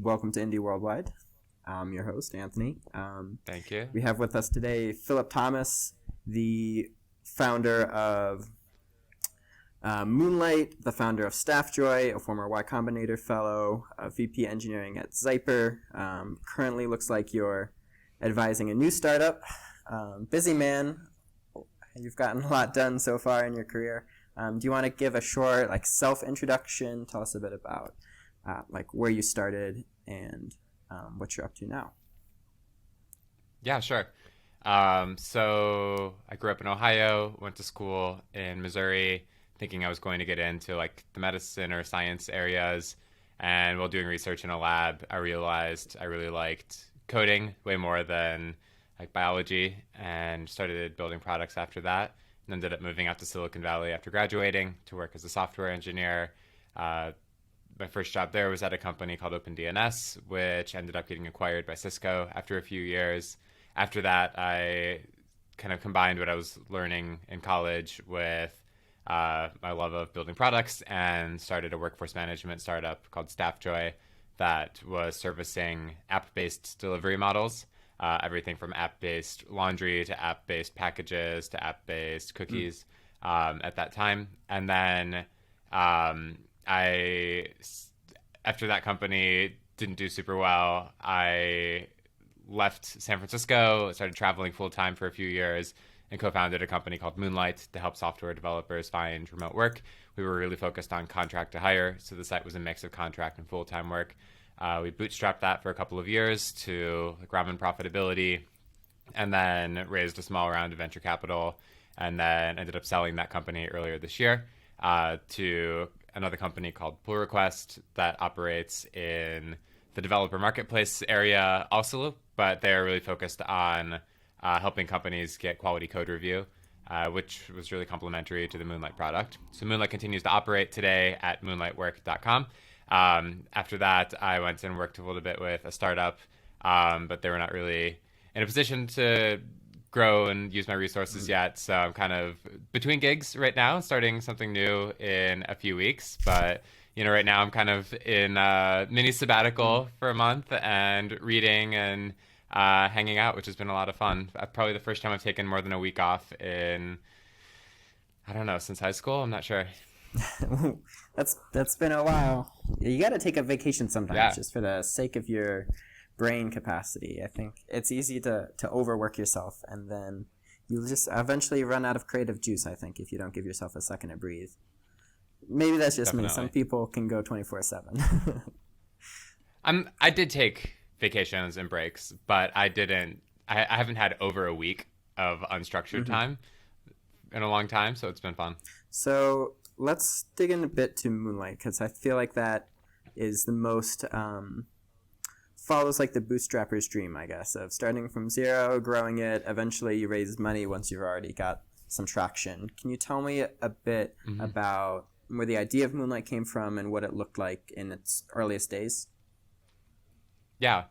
welcome to Indie Worldwide. I'm your host, Anthony. Thank you. We have with us today Philip Thomas, the founder of Moonlight, the founder of Staffjoy, a former Y Combinator fellow, a VP engineering at Zyper. Currently looks like you're advising a new startup. Busy man. You've gotten a lot done so far in your career. Do you want to give a short self-introduction? Tell us a bit about where you started and what you're up to now. Yeah, sure. So I grew up in Ohio, went to school in Missouri, thinking I was going to get into the medicine or science areas. And while doing research in a lab, I realized I really liked coding way more than biology, and started building products after that. And ended up moving out to Silicon Valley after graduating to work as a software engineer. My first job there was at a company called OpenDNS, which ended up getting acquired by Cisco after a few years. After that, I kind of combined what I was learning in college with my love of building products and started a workforce management startup called Staffjoy that was servicing app-based delivery models. Everything from app-based laundry to app-based packages to app-based cookies at that time. And then after that company didn't do super well, I left San Francisco, started traveling full-time for a few years, and co-founded a company called Moonlight to help software developers find remote work. We were really focused on contract to hire, so the site was a mix of contract and full-time work. We bootstrapped that for a couple of years to ramen profitability, and then raised a small round of venture capital, and then ended up selling that company earlier this year to another company called Pull Request that operates in the developer marketplace area also, but they're really focused on helping companies get quality code review, which was really complementary to the Moonlight product. So Moonlight continues to operate today at moonlightwork.com. After that, I went and worked a little bit with a startup, but they were not really in a position to grow and use my resources yet. So I'm kind of between gigs right now, starting something new in a few weeks. But, right now I'm kind of in a mini sabbatical for a month and reading and hanging out, which has been a lot of fun. Probably the first time I've taken more than a week off in, I don't know, since high school. I'm not sure. That's been a while. You got to take a vacation sometimes, just for the sake of your brain capacity. I think it's easy to overwork yourself, and then you'll just eventually run out of creative juice, I think, if you don't give yourself a second to breathe. Maybe that's just Definitely. me. Some people can go 24/7. I did take vacations and breaks, but I haven't had over a week of unstructured time in a long time, so it's been fun. So let's dig in a bit to Moonlight, because I feel like that is the most follows the bootstrapper's dream, I guess, of starting from zero, growing it. Eventually you raise money once you've already got some traction. Can you tell me a bit about where the idea of Moonlight came from and what it looked like in its earliest days? Yeah.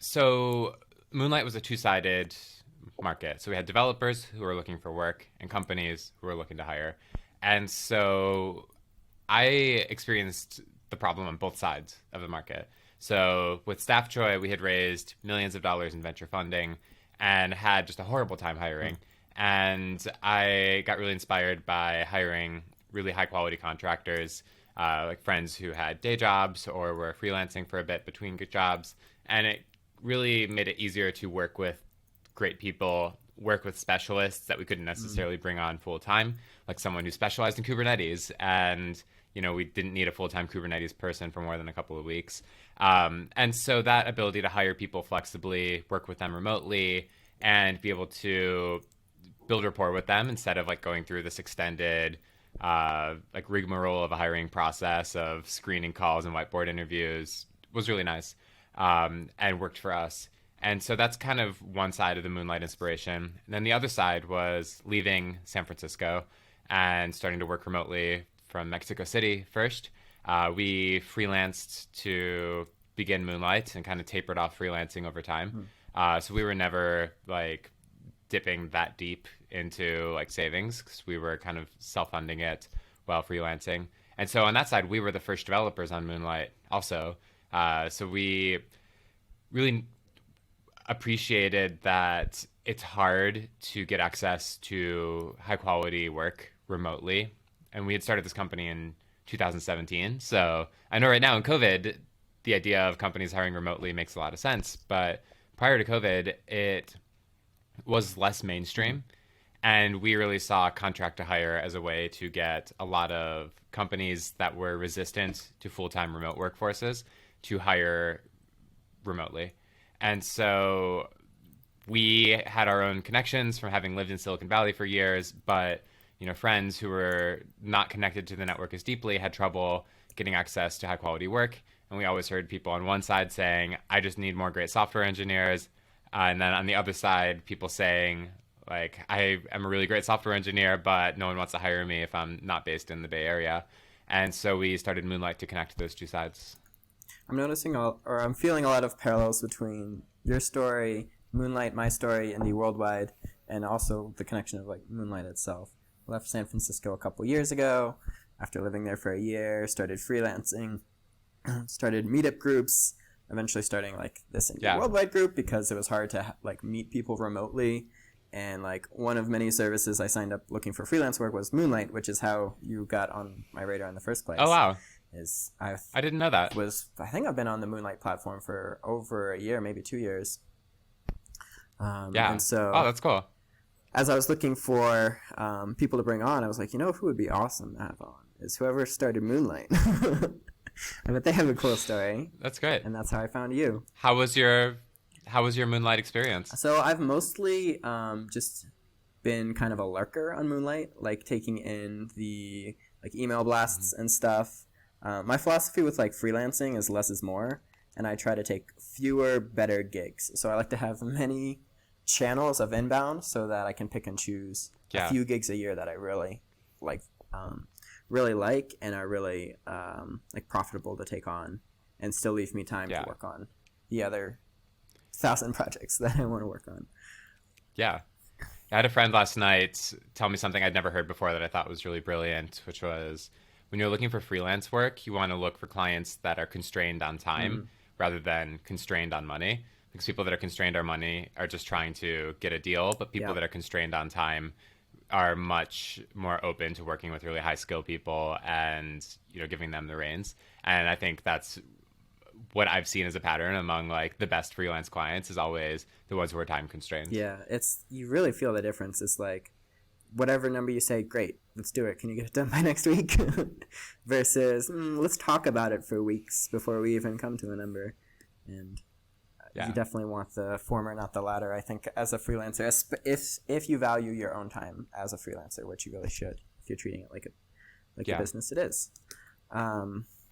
So Moonlight was a two-sided market. So we had developers who were looking for work and companies who were looking to hire. And so I experienced the problem on both sides of the market. So with Staffjoy, we had raised millions of dollars in venture funding and had just a horrible time hiring. And I got really inspired by hiring really high-quality contractors, friends who had day jobs or were freelancing for a bit between good jobs. And it really made it easier to work with great people, work with specialists that we couldn't necessarily bring on full-time, like someone who specialized in Kubernetes. And, we didn't need a full-time Kubernetes person for more than a couple of weeks. And so that ability to hire people flexibly, work with them remotely, and be able to build rapport with them instead of going through this extended rigmarole of a hiring process of screening calls and whiteboard interviews was really nice, and worked for us. And so that's kind of one side of the Moonlight inspiration. And then the other side was leaving San Francisco and starting to work remotely from Mexico City first. We freelanced to begin Moonlight and kind of tapered off freelancing over time. So we were never dipping that deep into savings, because we were kind of self-funding it while freelancing. And so on that side, we were the first developers on Moonlight also. So we really appreciated that it's hard to get access to high quality work remotely. And we had started this company in 2017. So I know right now in COVID, the idea of companies hiring remotely makes a lot of sense. But prior to COVID, it was less mainstream. And we really saw contract to hire as a way to get a lot of companies that were resistant to full-time remote workforces to hire remotely. And so we had our own connections from having lived in Silicon Valley for years, but friends who were not connected to the network as deeply had trouble getting access to high quality work. And we always heard people on one side saying, I just need more great software engineers. And then on the other side, people saying, like, I am a really great software engineer, but no one wants to hire me if I'm not based in the Bay Area. And so we started Moonlight to connect those two sides. I'm feeling a lot of parallels between your story, Moonlight, my story, and the worldwide, and also the connection of like Moonlight itself. I left San Francisco a couple years ago. After living there for a year, started freelancing, started meetup groups, eventually starting like this worldwide group because it was hard to like meet people remotely. And like one of many services I signed up looking for freelance work was Moonlight, which is how you got on my radar in the first place. Oh, wow. I didn't know that. I think I've been on the Moonlight platform for over a year, maybe 2 years. And so, oh, that's cool. As I was looking for people to bring on, I was like, who would be awesome to have on is whoever started Moonlight. I bet they have a cool story. That's great. And that's how I found you. How was your Moonlight experience? So I've mostly just been kind of a lurker on Moonlight, like taking in the like email blasts and stuff. My philosophy with like freelancing is less is more, and I try to take fewer, better gigs. So I like to have many channels of inbound so that I can pick and choose a few gigs a year that I really like, and are really like profitable to take on, and still leave me time to work on the other 1,000 projects that I want to work on. Yeah. I had a friend last night tell me something I'd never heard before that I thought was really brilliant, which was when you're looking for freelance work, you want to look for clients that are constrained on time rather than constrained on money. Because people that are constrained on money are just trying to get a deal, but people that are constrained on time are much more open to working with really high skill people and giving them the reins. And I think that's what I've seen as a pattern among like the best freelance clients is always the ones who are time constrained. Yeah, you really feel the difference. It's like whatever number you say, great, let's do it. Can you get it done by next week? Versus let's talk about it for weeks before we even come to a number. And you definitely want the former, not the latter. I think as a freelancer, if you value your own time as a freelancer, which you really should, if you're treating it like a business, it is.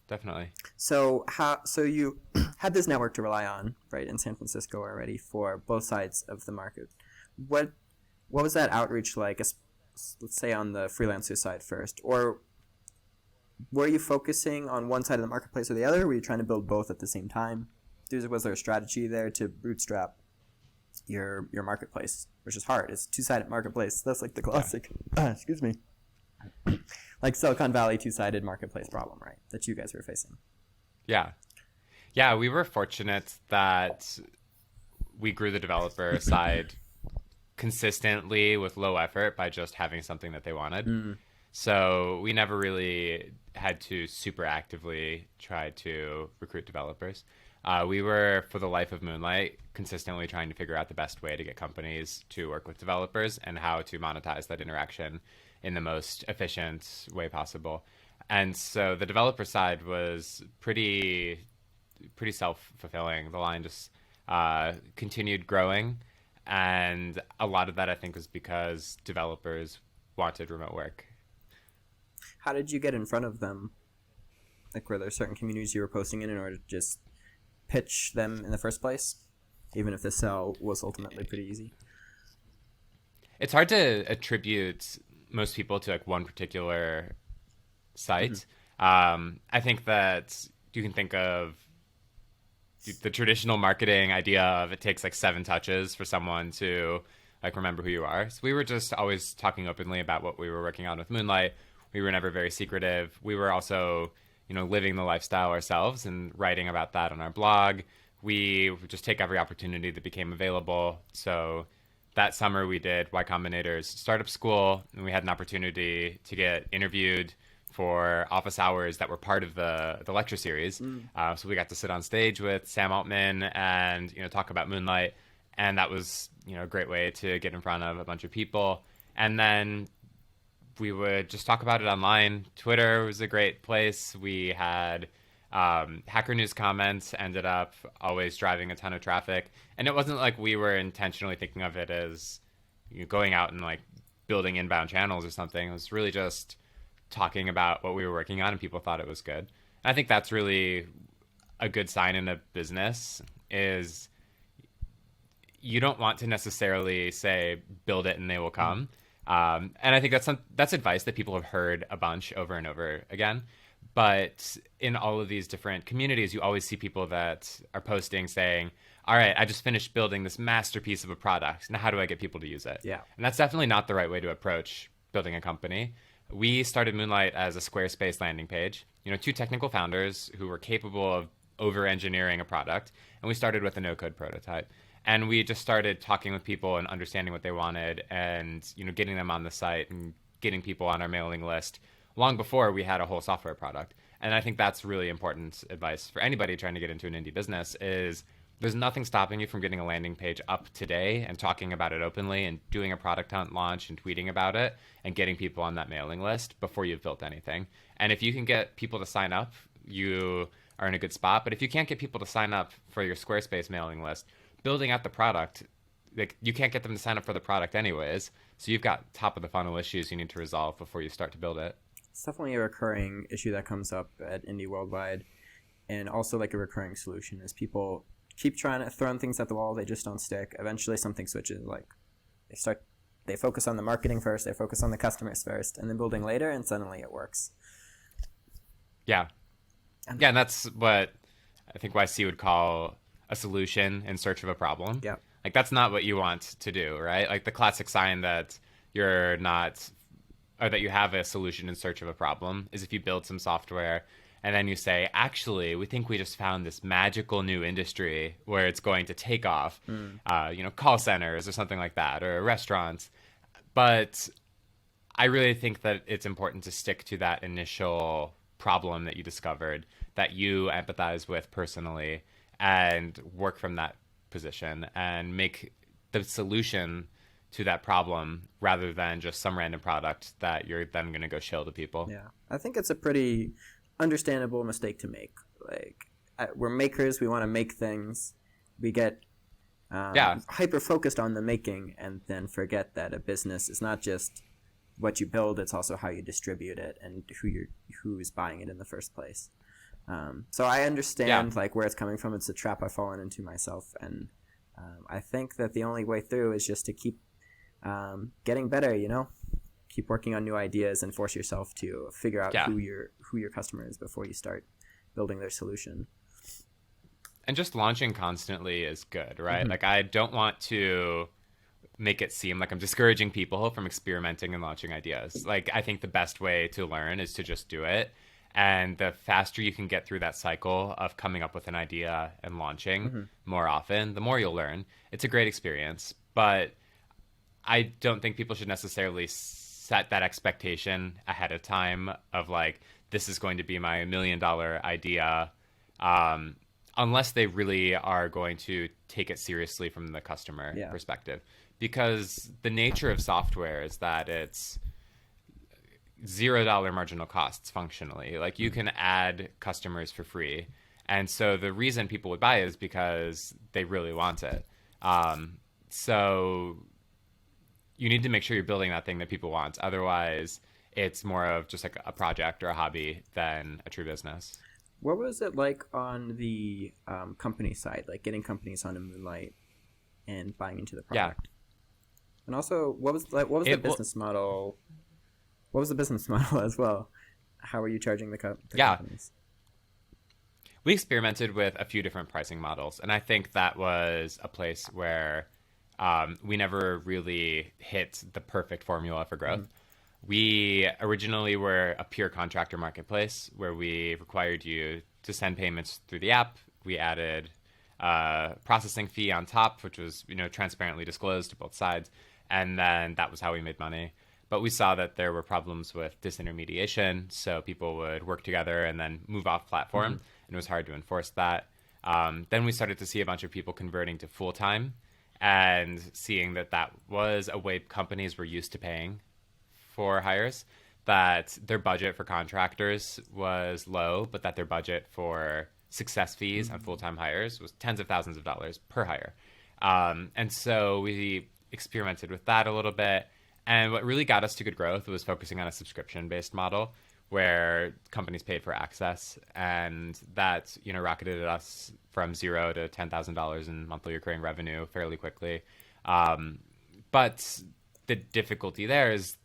Definitely. So you had this network to rely on, right, in San Francisco already for both sides of the market. What was that outreach like? Let's say on the freelancer side first, or were you focusing on one side of the marketplace or the other? Were you trying to build both at the same time? Was there a strategy there to bootstrap your marketplace, which is hard? It's a two-sided marketplace. That's like the classic. Excuse me. Like Silicon Valley two-sided marketplace problem, right? That you guys were facing. Yeah, we were fortunate that we grew the developer side consistently with low effort by just having something that they wanted. So we never really had to super actively try to recruit developers. We were, for the life of Moonlight, consistently trying to figure out the best way to get companies to work with developers and how to monetize that interaction in the most efficient way possible. And so the developer side was pretty self-fulfilling. The line just continued growing. And a lot of that, I think, was because developers wanted remote work. How did you get in front of them? Like, were there certain communities you were posting in order to just pitch them in the first place? Even if the sell was ultimately pretty easy. It's hard to attribute most people to like one particular site. I think that you can think of the traditional marketing idea of it takes like 7 touches for someone to like remember who you are. So we were just always talking openly about what we were working on with Moonlight. We were never very secretive. We were also living the lifestyle ourselves and writing about that on our blog. We would just take every opportunity that became available. So that summer we did Y Combinator's startup school, and we had an opportunity to get interviewed for office hours that were part of the lecture series. So we got to sit on stage with Sam Altman and talk about Moonlight, and that was a great way to get in front of a bunch of people. And then we would just talk about it online. Twitter was a great place. We had Hacker News comments ended up always driving a ton of traffic. And it wasn't like we were intentionally thinking of it as going out and like building inbound channels or something. It was really just talking about what we were working on, and people thought it was good. And I think that's really a good sign in a business is you don't want to necessarily say, build it and they will come. And I think that's advice that people have heard a bunch over and over again. But in all of these different communities, you always see people that are posting saying, all right, I just finished building this masterpiece of a product. Now, how do I get people to use it? Yeah. And that's definitely not the right way to approach building a company. We started Moonlight as a Squarespace landing page. Two technical founders who were capable of over-engineering a product. And we started with a no-code prototype. And we just started talking with people and understanding what they wanted and, getting them on the site and getting people on our mailing list long before we had a whole software product. And I think that's really important advice for anybody trying to get into an indie business is there's nothing stopping you from getting a landing page up today and talking about it openly and doing a product hunt launch and tweeting about it and getting people on that mailing list before you've built anything. And if you can get people to sign up, you are in a good spot. But if you can't get people to sign up for your Squarespace mailing list, building out the product, like you can't get them to sign up for the product anyways. So you've got top of the funnel issues you need to resolve before you start to build it. It's definitely a recurring issue that comes up at Indie Worldwide, and also like a recurring solution is people keep trying to throw things at the wall, they just don't stick. Eventually something switches, like they focus on the marketing first, they focus on the customers first, and then building later, and suddenly it works. Yeah, and that's what I think YC would call a solution in search of a problem. Yeah. Like that's not what you want to do, right? Like the classic sign that you're not, or that you have a solution in search of a problem is if you build some software and then you say, actually, we think we just found this magical new industry where it's going to take off, call centers or something like that, or restaurants. But I really think that it's important to stick to that initial problem that you discovered, that you empathize with personally, and work from that position and make the solution to that problem rather than just some random product that you're then going to go shill to people. Yeah, I think it's a pretty understandable mistake to make. Like, we're makers, we want to make things. We get hyper focused on the making and then forget that a business is not just what you build, it's also how you distribute it and who's buying it in the first place. So I understand like where it's coming from. It's a trap I've fallen into myself, and I think that the only way through is just to keep getting better. Keep working on new ideas and force yourself to figure out who your customer is before you start building their solution. And just launching constantly is good, right? Mm-hmm. Like I don't want to make it seem like I'm discouraging people from experimenting and launching ideas. Like I think the best way to learn is to just do it. And the faster you can get through that cycle of coming up with an idea and launching more often, the more you'll learn. It's a great experience, but I don't think people should necessarily set that expectation ahead of time of like, this is going to be my $1 million idea, unless they really are going to take it seriously from the customer perspective. Because the nature of software is that it's $0 marginal costs functionally. Like you can add customers for free. And so the reason people would buy it is because they really want it. So you need to make sure you're building that thing that people want. Otherwise, it's more of just like a project or a hobby than a true business. What was it like on the company side, like getting companies onto Moonlight and buying into the product? Yeah. And also, what was the business model? What was the business model as well? How are you charging the companies? We experimented with a few different pricing models, and I think that was a place where we never really hit the perfect formula for growth. We originally were a pure contractor marketplace where we required you to send payments through the app. We added processing fee on top, which was transparently disclosed to both sides, and then that was how we made money. But we saw that there were problems with disintermediation, so people would work together and then move off platform, and it was hard to enforce that. Then we started to see a bunch of people converting to full-time and seeing that that was a way companies were used to paying for hires, that their budget for contractors was low, but that their budget for success fees on full-time hires was tens of thousands of dollars per hire. And so we experimented with that a little bit. And what really got us to good growth was focusing on a subscription-based model where companies paid for access. And that, rocketed us from $0 to $10,000 in monthly recurring revenue fairly quickly. But the difficulty there is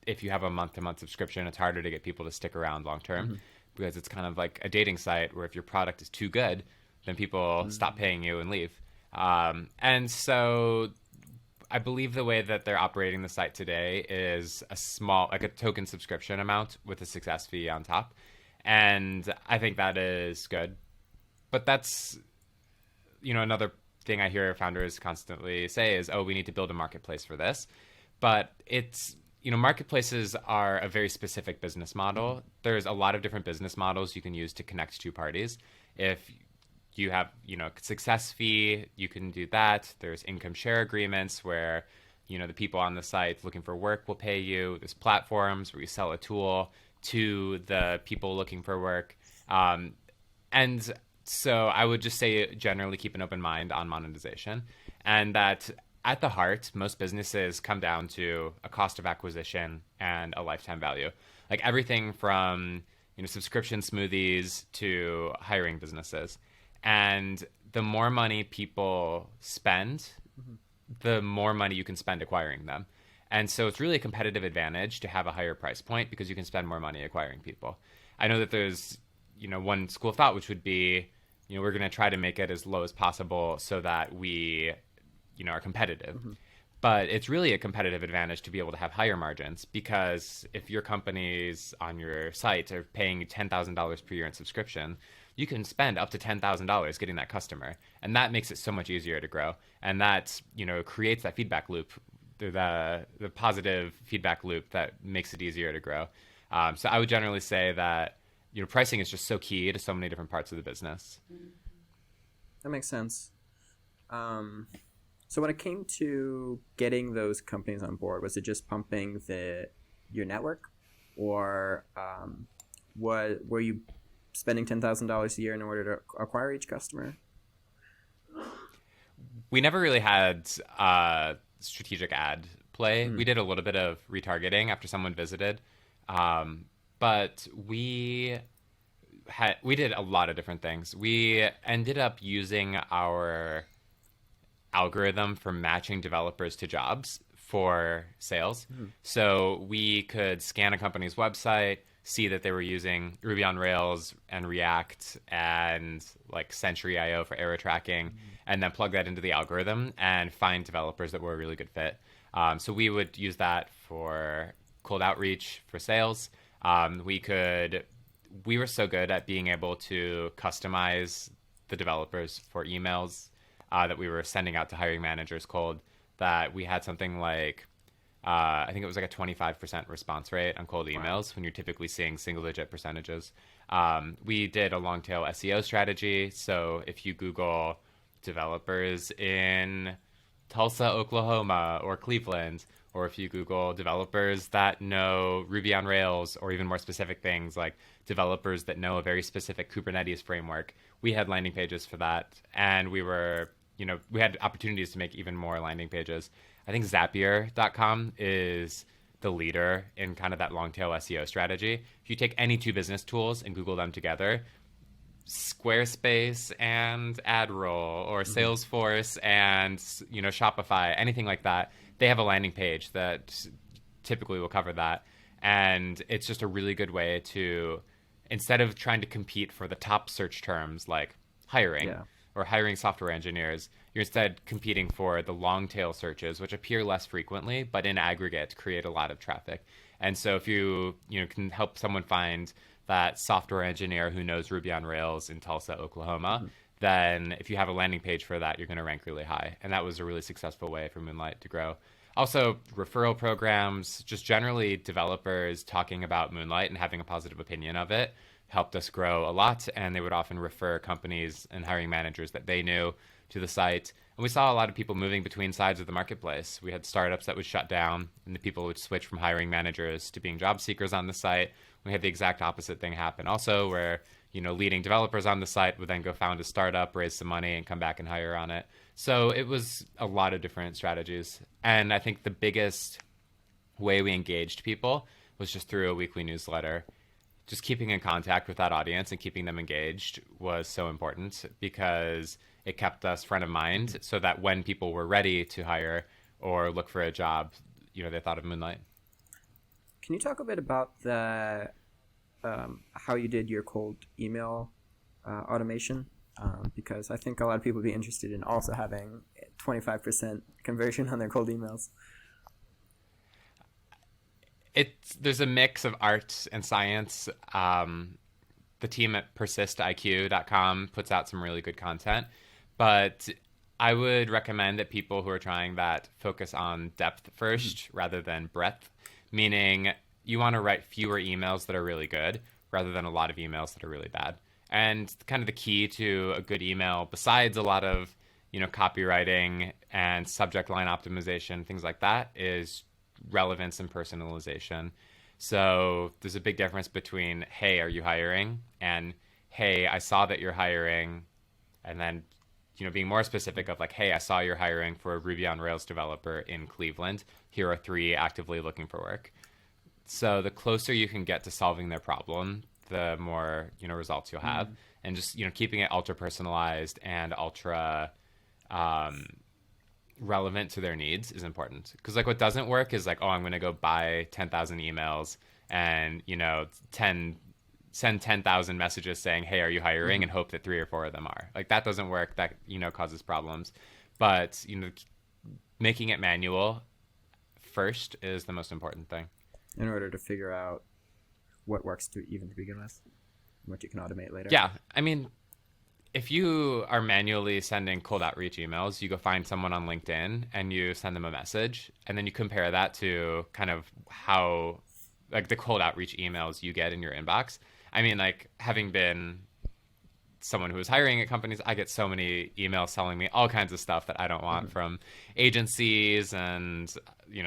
if you have a month-to-month subscription, it's harder to get people to stick around long-term because it's kind of like a dating site where if your product is too good, then people stop paying you and leave. And so I believe the way that they're operating the site today is a small, like a token subscription amount with a success fee on top. And I think that is good. But that's, another thing I hear founders constantly say is, oh, we need to build a marketplace for this. But it's, marketplaces are a very specific business model. There's a lot of different business models you can use to connect two parties. If you have, success fee, you can do that. There's income share agreements where, the people on the site looking for work will pay you. There's platforms where you sell a tool to the people looking for work. And so I would just say generally keep an open mind on monetization, and that at the heart, most businesses come down to a cost of acquisition and a lifetime value. Like everything from, subscription smoothies to hiring businesses. And the more money people spend, the more money you can spend acquiring them. And so it's really a competitive advantage to have a higher price point because you can spend more money acquiring people. I know that there's, one school of thought, which would be, we're going to try to make it as low as possible so that we, are competitive. But it's really a competitive advantage to be able to have higher margins because if your companies on your site are paying you $10,000 per year in subscription, you can spend up to $10,000 getting that customer. And that makes it so much easier to grow. And that, creates that feedback loop, the positive feedback loop that makes it easier to grow. So I would generally say that, pricing is just so key to so many different parts of the business. That makes sense. So when it came to getting those companies on board, was it just pumping your network, or were you spending $10,000 a year in order to acquire each customer? We never really had strategic ad play. We did a little bit of retargeting after someone visited, but we did a lot of different things. We ended up using our algorithm for matching developers to jobs for sales. So we could scan a company's website, see that they were using Ruby on Rails and React and like Sentry.io for error tracking, and then plug that into the algorithm and find developers that were a really good fit. So we would use that for cold outreach for sales. We were so good at being able to customize the developers for emails that we were sending out to hiring managers cold, that we had something like, I think it was like a 25% response rate on cold emails when you're typically seeing single-digit percentages. We did a long-tail SEO strategy. So if you Google developers in Tulsa, Oklahoma, or Cleveland, or if you Google developers that know Ruby on Rails, or even more specific things like developers that know a very specific Kubernetes framework, we had landing pages for that. And we had opportunities to make even more landing pages. I think Zapier.com is the leader in kind of that long tail SEO strategy. If you take any two business tools and Google them together, Squarespace and AdRoll, or Salesforce and Shopify, anything like that, they have a landing page that typically will cover that. And it's just a really good way to, instead of trying to compete for the top search terms like hiring or hiring software engineers, you're instead competing for the long tail searches, which appear less frequently, but in aggregate create a lot of traffic. And so if you can help someone find that software engineer who knows Ruby on Rails in Tulsa, Oklahoma, then if you have a landing page for that, you're going to rank really high. And that was a really successful way for Moonlight to grow. Also, referral programs, just generally developers talking about Moonlight and having a positive opinion of it helped us grow a lot. And they would often refer companies and hiring managers that they knew to the site. And we saw a lot of people moving between sides of the marketplace. We had startups that would shut down, and the people would switch from hiring managers to being job seekers on the site. We had the exact opposite thing happen also, where leading developers on the site would then go found a startup, raise some money, and come back and hire on it. So it was a lot of different strategies. And I think the biggest way we engaged people was just through a weekly newsletter. Just keeping in contact with that audience and keeping them engaged was so important, because it kept us front of mind so that when people were ready to hire or look for a job, they thought of Moonlight. Can you talk a bit about the how you did your cold email automation? Because I think a lot of people would be interested in also having 25% conversion on their cold emails. There's a mix of art and science. The team at persistiq.com puts out some really good content, but I would recommend that people who are trying that focus on depth first rather than breadth, meaning you want to write fewer emails that are really good rather than a lot of emails that are really bad. And kind of the key to a good email, besides a lot of copywriting and subject line optimization, things like that, is relevance and personalization. So there's a big difference between, hey, are you hiring? And, hey, I saw that you're hiring. And then, being more specific of like, hey, I saw you're hiring for a Ruby on Rails developer in Cleveland. Here are 3 actively looking for work. So the closer you can get to solving their problem, the more, results you'll have. And just, keeping it ultra personalized and ultra relevant to their needs is important. Because like what doesn't work is like, oh, I'm going to go buy 10,000 emails and, send 10,000 messages saying, hey, are you hiring? And hope that 3 or 4 of them are. Like that doesn't work. That, causes problems. But, making it manual first is the most important thing. In order to figure out what works to begin with, what you can automate later. Yeah. I mean, if you are manually sending cold outreach emails, you go find someone on LinkedIn and you send them a message, and then you compare that to kind of how, like, the cold outreach emails you get in your inbox. I mean, like, having been someone who is hiring at companies, I get so many emails telling me all kinds of stuff that I don't want from agencies and,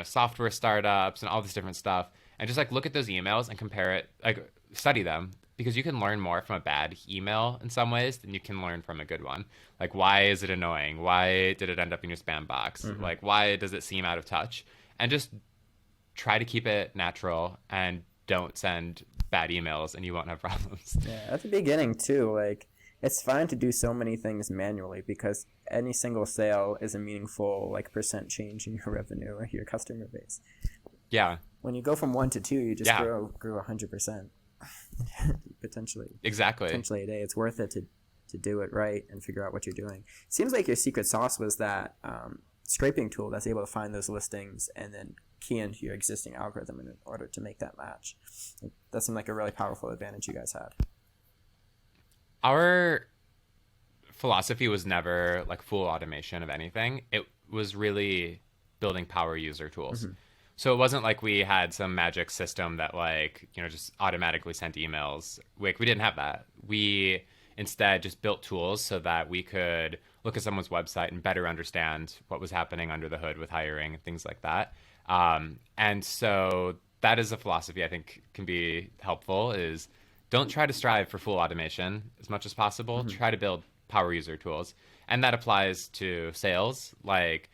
software startups and all this different stuff. And just like look at those emails and compare it, like study them, because you can learn more from a bad email in some ways than you can learn from a good one. Like, why is it annoying? Why did it end up in your spam box? Like, why does it seem out of touch? And just try to keep it natural and don't send bad emails and you won't have problems. Yeah, at the beginning too, like it's fine to do so many things manually because any single sale is a meaningful like percent change in your revenue or your customer base. Yeah. When you go from 1 to 2, you just grew 100%. potentially a day. It's worth it to do it right and figure out what you're doing. It seems like your secret sauce was that scraping tool that's able to find those listings and then key into your existing algorithm in order to make that match. That seemed like a really powerful advantage you guys had. Our philosophy was never like full automation of anything. It was really building power user tools. So it wasn't like we had some magic system that like, just automatically sent emails. We didn't have that. We instead just built tools so that we could look at someone's website and better understand what was happening under the hood with hiring and things like that. And so that is a philosophy I think can be helpful, is don't try to strive for full automation as much as possible. Try to build power user tools. And that applies to sales, like,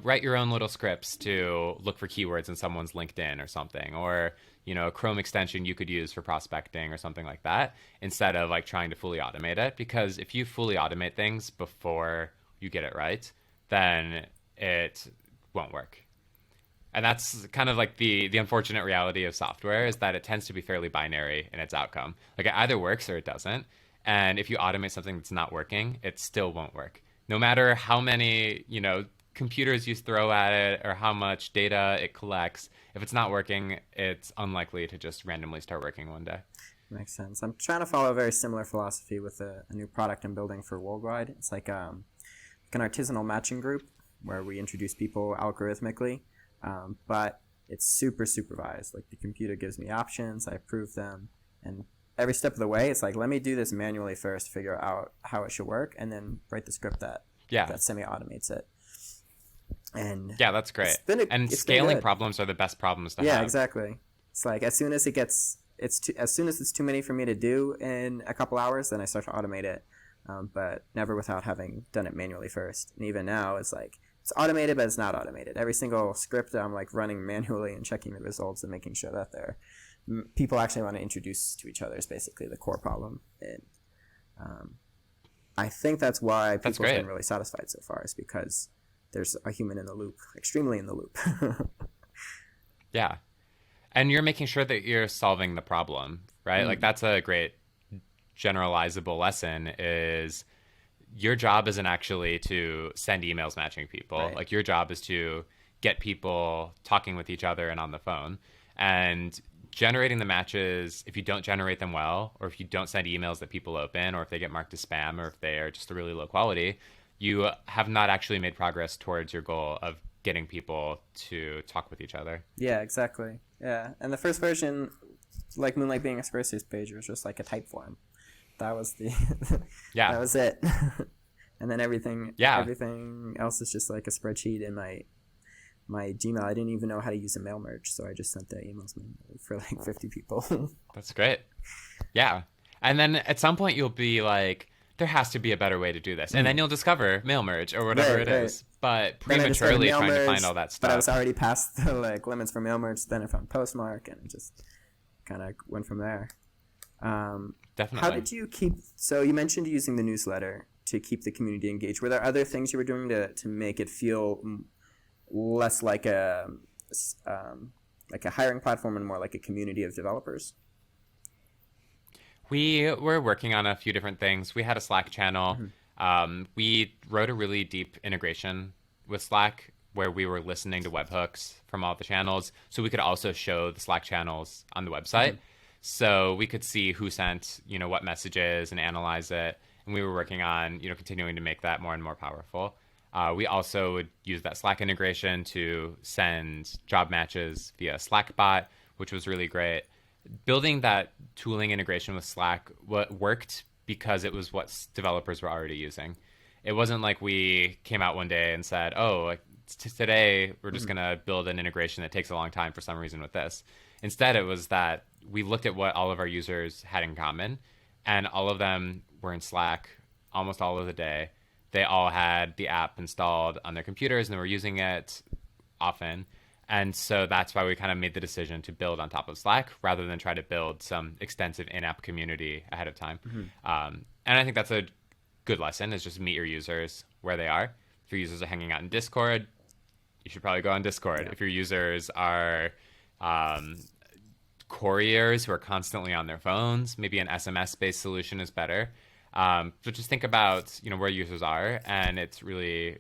write your own little scripts to look for keywords in someone's LinkedIn or something, or, a Chrome extension you could use for prospecting or something like that, instead of like trying to fully automate it. Because if you fully automate things before you get it right, then it won't work. And that's kind of like the unfortunate reality of software, is that it tends to be fairly binary in its outcome. Like it either works or it doesn't. And if you automate something that's not working, it still won't work. No matter how many, computers you throw at it or how much data it collects, if it's not working, it's unlikely to just randomly start working one day. Makes sense. I'm trying to follow a very similar philosophy with a new product I'm building for Worldwide. It's like an artisanal matching group where we introduce people algorithmically, but it's super supervised. Like the computer gives me options, I approve them, and every step of the way, it's like, let me do this manually first, figure out how it should work, and then write the script that semi-automates it. And yeah, that's great. And scaling problems are the best problems to have. Yeah, exactly. It's like as soon as it's too many for me to do in a couple hours, then I start to automate it, but never without having done it manually first. And even now, it's like it's automated, but it's not automated. Every single script I'm like running manually and checking the results and making sure that people actually want to introduce to each other is basically the core problem. And I think that's why people have been really satisfied so far, is because there's a human in the loop, extremely in the loop. Yeah. And you're making sure that you're solving the problem, right? Like that's a great generalizable lesson is your job isn't actually to send emails matching people. Right. Like your job is to get people talking with each other and on the phone. And generating the matches, if you don't generate them well, or if you don't send emails that people open, or if they get marked as spam, or if they are just a really low quality, you have not actually made progress towards your goal of getting people to talk with each other. Yeah, exactly. Yeah, and the first version, like Moonlight being a Squarespace page, was just like a type form. That was that was it. And then everything else is just like a spreadsheet in my Gmail. I didn't even know how to use a mail merge, so I just sent the emails manually for like 50 people. That's great. Yeah. And then at some point you'll be like, there has to be a better way to do this. And then you'll discover mail merge or whatever it is. But prematurely trying to find all that stuff. But I was already past the like limits for mail merge. Then I found Postmark and it just kind of went from there. Definitely. How did you so you mentioned using the newsletter to keep the community engaged. Were there other things you were doing to make it feel less like a hiring platform and more like a community of developers? We were working on a few different things. We had a Slack channel. We wrote a really deep integration with Slack where we were listening to webhooks from all the channels, so we could also show the Slack channels on the website. So we could see who sent, what messages and analyze it. And we were working on, continuing to make that more and more powerful. We also would use that Slack integration to send job matches via Slackbot, which was really great. Building that tooling integration with Slack worked because it was what developers were already using. It wasn't like we came out one day and said, today we're just going to build an integration that takes a long time for some reason with this. Instead, it was that we looked at what all of our users had in common, and all of them were in Slack almost all of the day. They all had the app installed on their computers and they were using it often. And so that's why we kind of made the decision to build on top of Slack rather than try to build some extensive in-app community ahead of time. And I think that's a good lesson, is just meet your users where they are. If your users are hanging out in Discord, you should probably go on Discord. Yeah. If your users are couriers who are constantly on their phones, maybe an SMS-based solution is better. So just think about, where users are, and it's really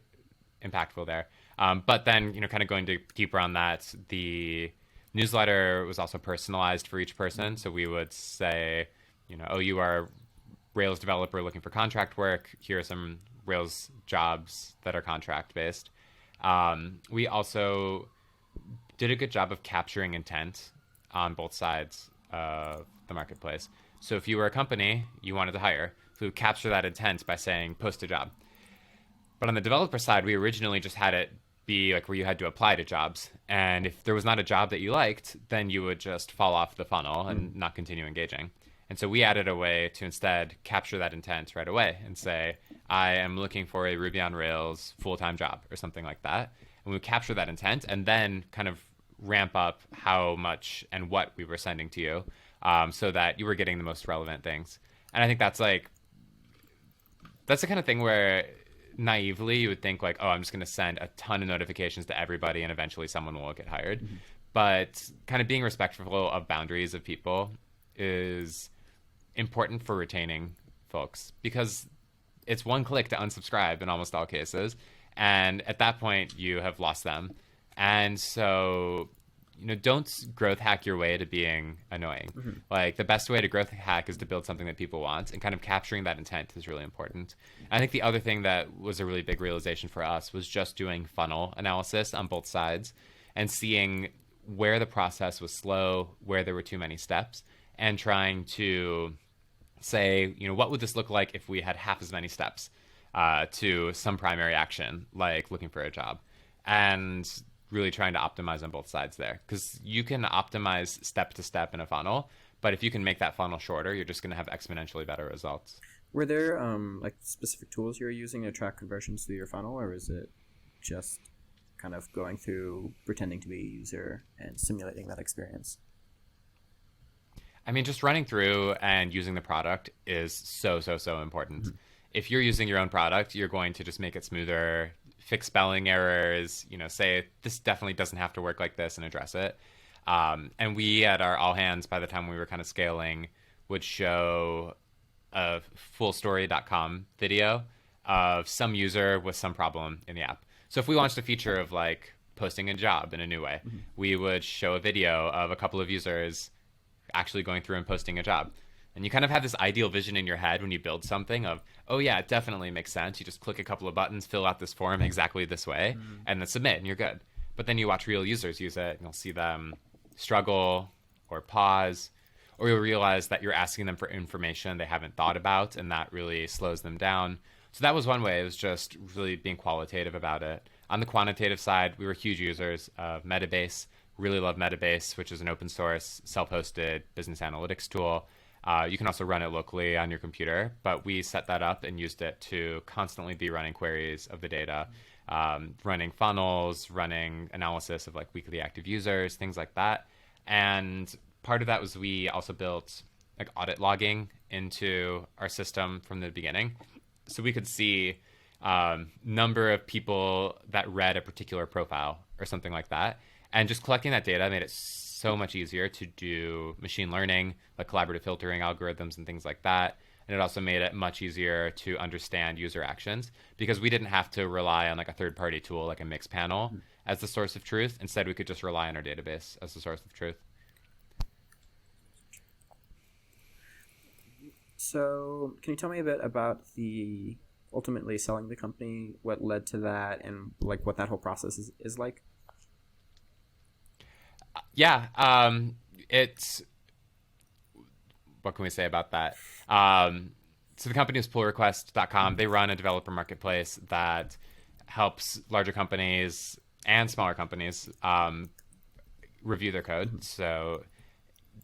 impactful there. But then, kind of going deeper on that, the newsletter was also personalized for each person. So we would say, you are a Rails developer looking for contract work. Here are some Rails jobs that are contract based. We also did a good job of capturing intent on both sides of the marketplace. So if you were a company, you wanted to hire, we would capture that intent by saying, post a job. But on the developer side, we originally just had it be like where you had to apply to jobs. And if there was not a job that you liked, then you would just fall off the funnel and not continue engaging. And so we added a way to instead capture that intent right away and say, I am looking for a Ruby on Rails full-time job or something like that. And we would capture that intent and then kind of ramp up how much and what we were sending to you so that you were getting the most relevant things. And I think that's the kind of thing where naively you would think like, I'm just going to send a ton of notifications to everybody and eventually someone will get hired. But kind of being respectful of boundaries of people is important for retaining folks, because it's one click to unsubscribe in almost all cases. And at that point, you have lost them. And so, don't growth hack your way to being annoying. Like, the best way to growth hack is to build something that people want, and kind of capturing that intent is really important. I think the other thing that was a really big realization for us was just doing funnel analysis on both sides and seeing where the process was slow, where there were too many steps, and trying to say, what would this look like if we had half as many steps to some primary action, like looking for a job, and really trying to optimize on both sides there. Because you can optimize step to step in a funnel, but if you can make that funnel shorter, you're just going to have exponentially better results. Were there like specific tools you were using to track conversions through your funnel, or is it just kind of going through, pretending to be a user and simulating that experience? I mean, just running through and using the product is so important. If you're using your own product, you're going to just make it smoother, fix spelling errors, say this definitely doesn't have to work like this, and address it. And we, at our all hands, by the time we were kind of scaling, would show a fullstory.com video of some user with some problem in the app. So if we launched a feature of like posting a job in a new way, we would show a video of a couple of users actually going through and posting a job. And you kind of have this ideal vision in your head when you build something of, oh yeah, it definitely makes sense. You just click a couple of buttons, fill out this form exactly this way, and then submit, and you're good. But then you watch real users use it, and you'll see them struggle or pause, or you'll realize that you're asking them for information they haven't thought about, and that really slows them down. So that was one way. It was just really being qualitative about it. On the quantitative side, we were huge users of Metabase. Really love Metabase, which is an open source, self-hosted business analytics tool. You can also run it locally on your computer, but we set that up and used it to constantly be running queries of the data, running funnels, running analysis of like weekly active users, things like that. And part of that was we also built like audit logging into our system from the beginning. So we could see number of people that read a particular profile or something like that. And just collecting that data made it so much easier to do machine learning, like collaborative filtering algorithms and things like that. And it also made it much easier to understand user actions because we didn't have to rely on like a third-party tool like a Mixpanel as the source of truth. Instead, we could just rely on our database as the source of truth. So can you tell me a bit about the ultimately selling the company, what led to that, and like what that whole process is like? Yeah, it's what can we say about that? So the company is pullrequest.com. They run a developer marketplace that helps larger companies and smaller companies review their code. So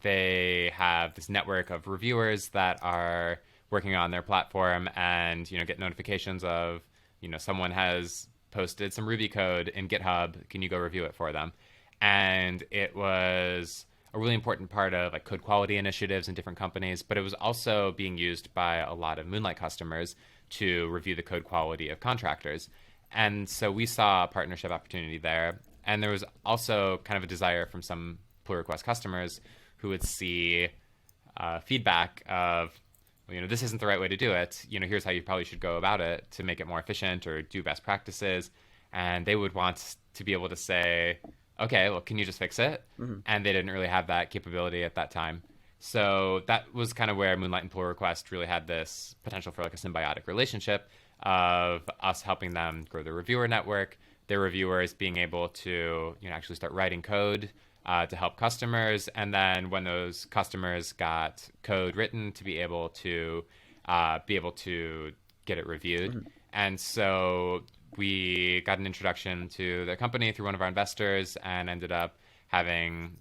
they have this network of reviewers that are working on their platform and get notifications of someone has posted some Ruby code in GitHub. Can you go review it for them? And it was a really important part of like code quality initiatives in different companies, but it was also being used by a lot of Moonlight customers to review the code quality of contractors. And so we saw a partnership opportunity there. And there was also kind of a desire from some pull request customers who would see feedback of, this isn't the right way to do it. Here's how you probably should go about it to make it more efficient or do best practices. And they would want to be able to say, okay, well, can you just fix it? And they didn't really have that capability at that time. So that was kind of where Moonlight and Pull Request really had this potential for like a symbiotic relationship of us helping them grow their reviewer network, their reviewers being able to actually start writing code to help customers, and then when those customers got code written to be able to get it reviewed. And so we got an introduction to the company through one of our investors and ended up having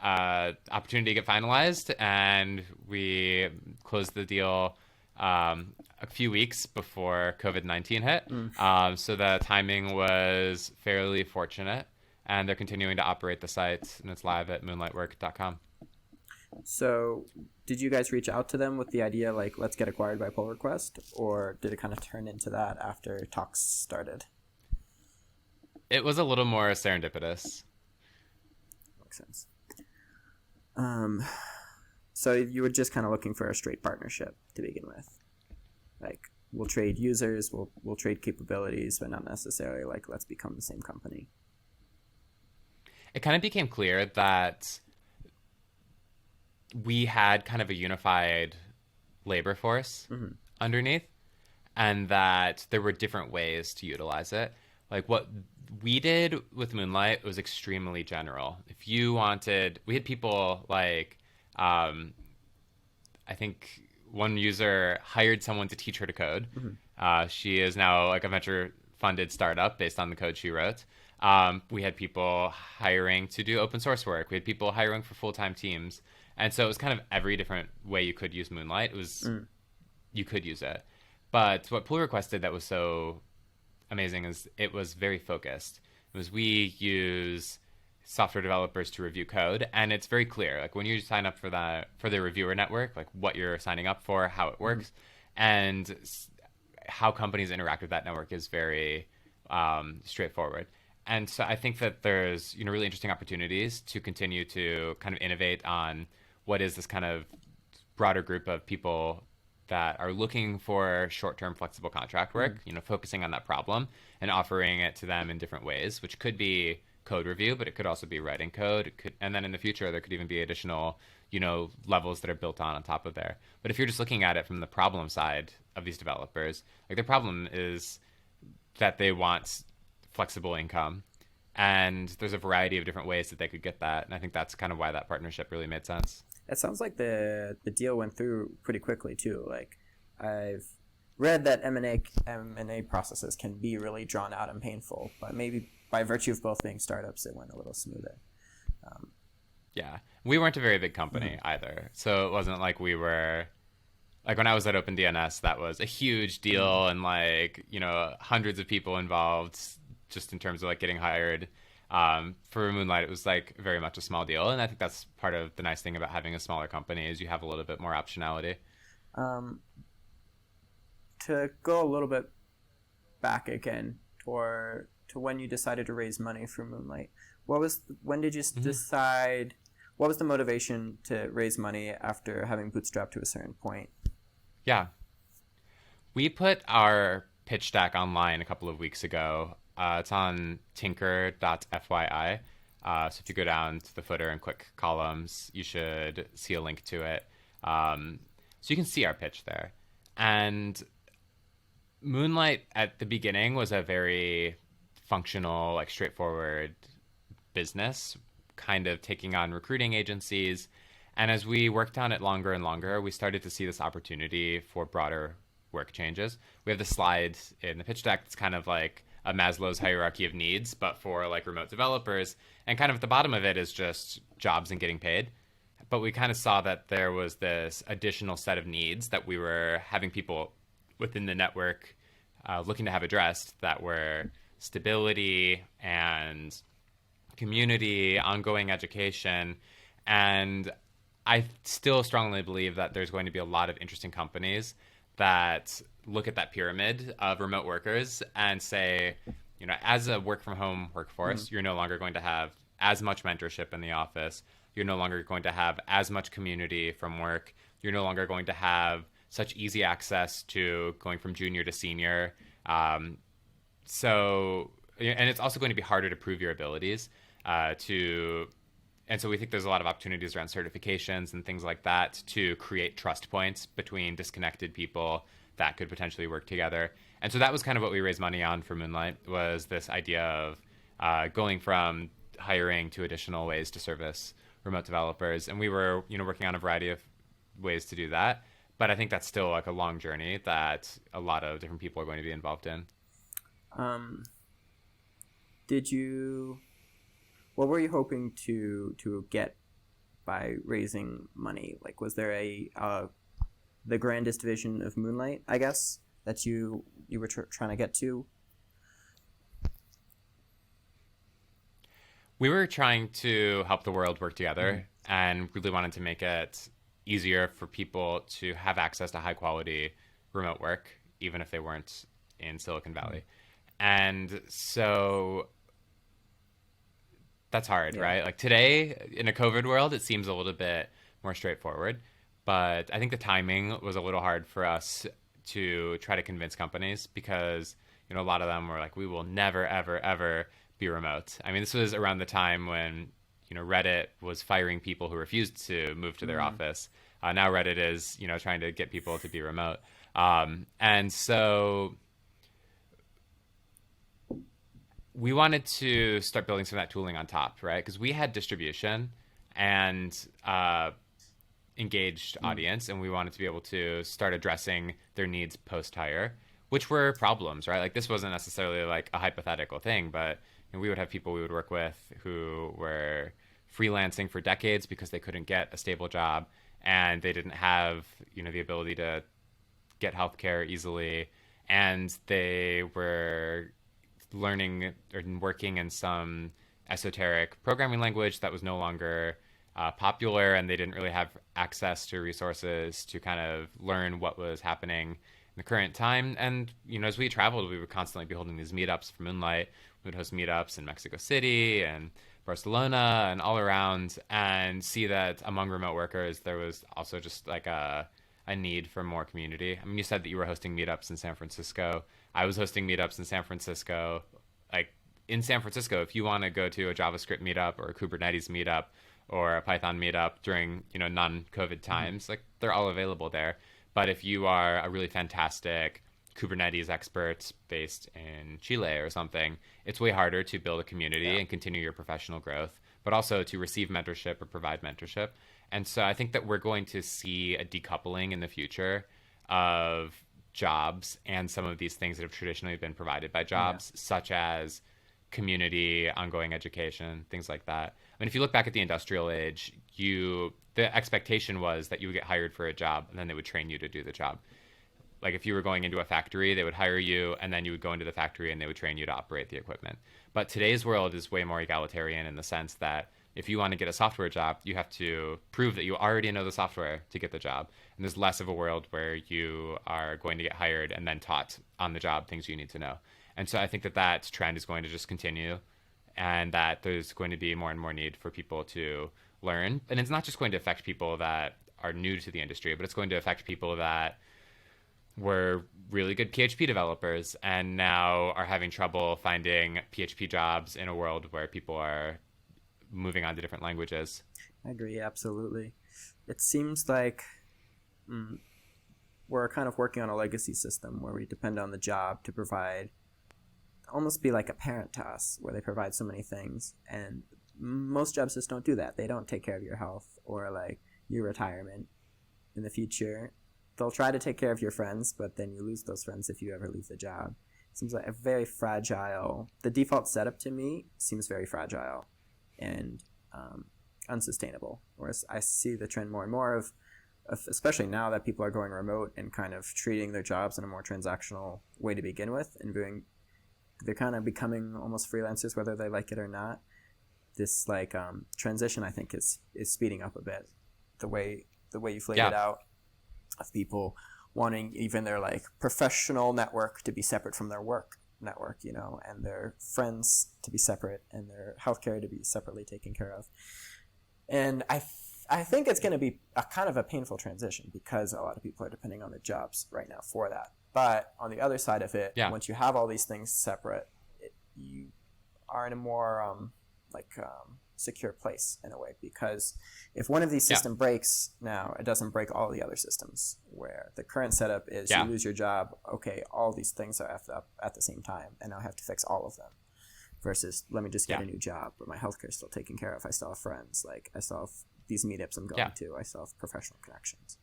opportunity to get finalized, and we closed the deal a few weeks before COVID-19 hit. So the timing was fairly fortunate, and they're continuing to operate the site, and it's live at moonlightwork.com. So did you guys reach out to them with the idea like, let's get acquired by pull request, or did it kind of turn into that after talks started? It was a little more serendipitous. Makes sense. So you were just kind of looking for a straight partnership to begin with, like we'll trade users, we'll trade capabilities, but not necessarily like let's become the same company. It kind of became clear that we had kind of a unified labor force underneath, and that there were different ways to utilize it. Like what we did with Moonlight was extremely general. If you wanted, we had people like, I think one user hired someone to teach her to code. She is now like a venture funded startup based on the code she wrote. We had people hiring to do open source work. We had people hiring for full-time teams. And so it was kind of every different way you could use Moonlight. It was, you could use it. But what pull requested that was so amazing is it was very focused. It was, we use software developers to review code, and it's very clear. Like when you sign up for the reviewer network, like what you're signing up for, how it works, and how companies interact with that network is very straightforward. And so I think that there's, you know, really interesting opportunities to continue to kind of innovate on what is this kind of broader group of people that are looking for short-term flexible contract work, you know, focusing on that problem and offering it to them in different ways, which could be code review, but it could also be writing code. It could, and then in the future, there could even be additional, you know, levels that are built on top of there. But if you're just looking at it from the problem side of these developers, like their problem is that they want flexible income, and there's a variety of different ways that they could get that. And I think that's kind of why that partnership really made sense. It sounds like the deal went through pretty quickly too. Like I've read that M&A processes can be really drawn out and painful, but maybe by virtue of both being startups, it went a little smoother. Yeah, we weren't a very big company either, so it wasn't like we were. Like when I was at OpenDNS, that was a huge deal, and like, you know, hundreds of people involved just in terms of like getting hired. For Moonlight, it was like very much a small deal, and I think that's part of the nice thing about having a smaller company is you have a little bit more optionality. To go a little bit back again, or to when you decided to raise money for Moonlight, when did you decide? What was the motivation to raise money after having bootstrapped to a certain point? Yeah, we put our pitch deck online a couple of weeks ago. It's on tinker.fyi. So if you go down to the footer and click columns, you should see a link to it. So you can see our pitch there. And Moonlight at the beginning was a very functional, like straightforward business, kind of taking on recruiting agencies. And as we worked on it longer and longer, we started to see this opportunity for broader work changes. We have the slide in the pitch deck that's kind of like a Maslow's hierarchy of needs, but for like remote developers. And kind of at the bottom of it is just jobs and getting paid. But we kind of saw that there was this additional set of needs that we were having people within the network looking to have addressed, that were stability and community, ongoing education. And I still strongly believe that there's going to be a lot of interesting companies that look at that pyramid of remote workers and say, you know, as a work from home workforce, you're no longer going to have as much mentorship in the office. You're no longer going to have as much community from work. You're no longer going to have such easy access to going from junior to senior. And it's also going to be harder to prove your abilities and so we think there's a lot of opportunities around certifications and things like that to create trust points between disconnected people that could potentially work together. And so that was kind of what we raised money on for Moonlight, was this idea of going from hiring to additional ways to service remote developers. And we were, you know, working on a variety of ways to do that. But I think that's still like a long journey that a lot of different people are going to be involved in. What were you hoping to get by raising money? Like, was there the grandest vision of Moonlight, I guess, that you were trying to get to? We were trying to help the world work together and really wanted to make it easier for people to have access to high quality remote work, even if they weren't in Silicon Valley. And so that's hard, right? Like today in a COVID world, it seems a little bit more straightforward, but I think the timing was a little hard for us to try to convince companies, because a lot of them were like, we will never, ever, ever be remote. I mean, this was around the time when Reddit was firing people who refused to move to their office. Now Reddit is trying to get people to be remote, and so we wanted to start building some of that tooling on top, right? Because we had distribution and engaged audience, and we wanted to be able to start addressing their needs post-hire, which were problems, right? Like, this wasn't necessarily like a hypothetical thing, but we would have people we would work with who were freelancing for decades because they couldn't get a stable job, and they didn't have the ability to get healthcare easily, and they were learning or working in some esoteric programming language that was no longer popular, and they didn't really have access to resources to kind of learn what was happening in the current time. And as we traveled, we would constantly be holding these meetups for Moonlight. We would host meetups in Mexico City and Barcelona and all around, and see that among remote workers there was also just like a need for more community. I mean, you said that you were hosting meetups in San Francisco. I was hosting meetups in San Francisco. Like, in San Francisco, if you want to go to a JavaScript meetup or a Kubernetes meetup or a Python meetup during non-COVID times, like, they're all available there. But if you are a really fantastic Kubernetes expert based in Chile or something, it's way harder to build a community and continue your professional growth, but also to receive mentorship or provide mentorship. And so I think that we're going to see a decoupling in the future of jobs and some of these things that have traditionally been provided by jobs, such as community, ongoing education, things like that. I mean, if you look back at the industrial age, the expectation was that you would get hired for a job and then they would train you to do the job. Like, if you were going into a factory, they would hire you, and then you would go into the factory and they would train you to operate the equipment. But today's world is way more egalitarian in the sense that if you want to get a software job, you have to prove that you already know the software to get the job. And there's less of a world where you are going to get hired and then taught on the job things you need to know. And so I think that trend is going to just continue, and that there's going to be more and more need for people to learn. And it's not just going to affect people that are new to the industry, but it's going to affect people that were really good PHP developers and now are having trouble finding PHP jobs in a world where people are moving on to different languages. I agree, absolutely. It seems like we're kind of working on a legacy system where we depend on the job to provide, almost be like a parent to us, where they provide so many things. And most jobs just don't do that. They don't take care of your health or like your retirement in the future. They'll try to take care of your friends, but then you lose those friends if you ever leave the job. It seems like a very fragile, the default setup to me seems very fragile and unsustainable. Whereas I see the trend more and more of, especially now that people are going remote and kind of treating their jobs in a more transactional way to begin with, and they're kind of becoming almost freelancers whether they like it or not. This like transition, I think, is speeding up a bit. The way you've laid it out, of people wanting even their like professional network to be separate from their work network, and their friends to be separate, and their healthcare to be separately taken care of. And I think it's going to be a kind of a painful transition because a lot of people are depending on their jobs right now for that. But on the other side of it, once you have all these things separate, you are in a more secure place in a way, because if one of these systems breaks now, it doesn't break all the other systems, where the current setup is you lose your job, okay, all these things are effed up at the same time, and now I have to fix all of them, versus let me just get a new job, but my healthcare is still taken care of. I still have friends, like I still have these meetups I'm going to, I still have professional connections.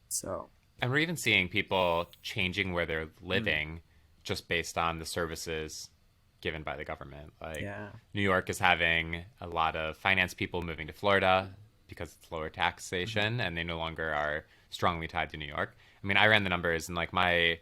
So, and we're even seeing people changing where they're living just based on the services given by the government. Like New York is having a lot of finance people moving to Florida because it's lower taxation, and they no longer are strongly tied to New York. I mean, I ran the numbers, and like my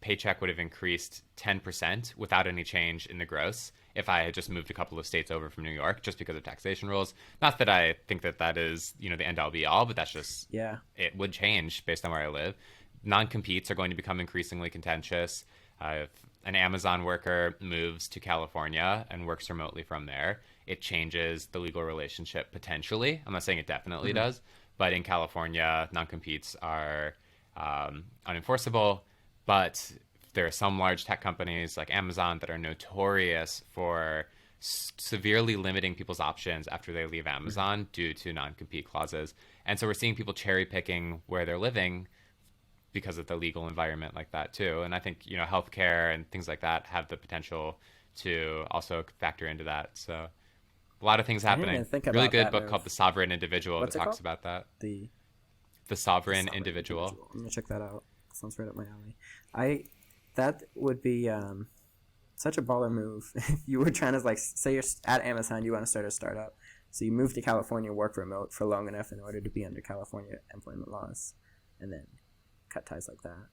paycheck would have increased 10% without any change in the gross if I had just moved a couple of states over from New York, just because of taxation rules. Not that I think that is, the end all be all, but that's just, it would change based on where I live. Non-competes are going to become increasingly contentious. If an Amazon worker moves to California and works remotely from there, it changes the legal relationship potentially. I'm not saying it definitely does, but in California, non-competes are unenforceable. But there are some large tech companies like Amazon that are notorious for severely limiting people's options after they leave Amazon due to non-compete clauses. And so we're seeing people cherry picking where they're living because of the legal environment like that too. And I think, healthcare and things like that have the potential to also factor into that. So a lot of things I didn't happening. even think Really about good that book move. called The Sovereign Individual What's that it talks called? about that. The Sovereign Sovereign Individual. I'm gonna check that out. Sounds right up my alley. That would be such a baller move if you were trying to, like, say you're at Amazon, you want to start a startup, so you move to California, work remote for long enough in order to be under California employment laws, and then cut ties like that.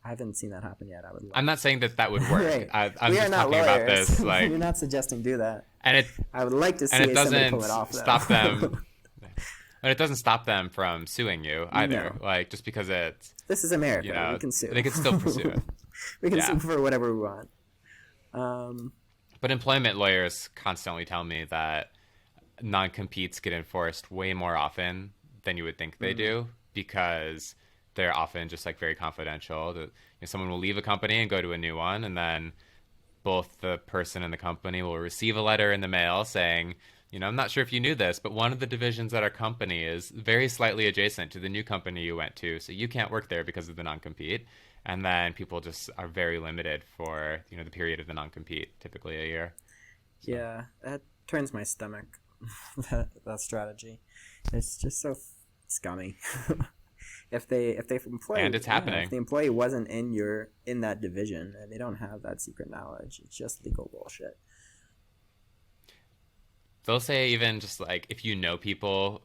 I haven't seen that happen yet. I would love. I'm not saying that would work. Right. I'm We just are not talking about lawyers. this like, You're not suggesting do that. and it I would like to and see it somebody doesn't pull it off. stop them. And it doesn't stop them from suing you either. No. Like, just because it's, This is America. We can sue. they can still pursue it. We can Yeah. sue for whatever we want. But employment lawyers constantly tell me that non-competes get enforced way more often than you would think they do, because they're often just like very confidential. That someone will leave a company and go to a new one, and then both the person and the company will receive a letter in the mail saying, I'm not sure if you knew this, but one of the divisions at our company is very slightly adjacent to the new company you went to, so you can't work there because of the non-compete. And then people just are very limited for, the period of the non-compete, typically a year. So. Yeah, that turns my stomach, that strategy. It's just so scummy. If the employee, And it's happening. If the employee wasn't in that division and they don't have that secret knowledge, it's just legal bullshit. They'll say even just like if you know people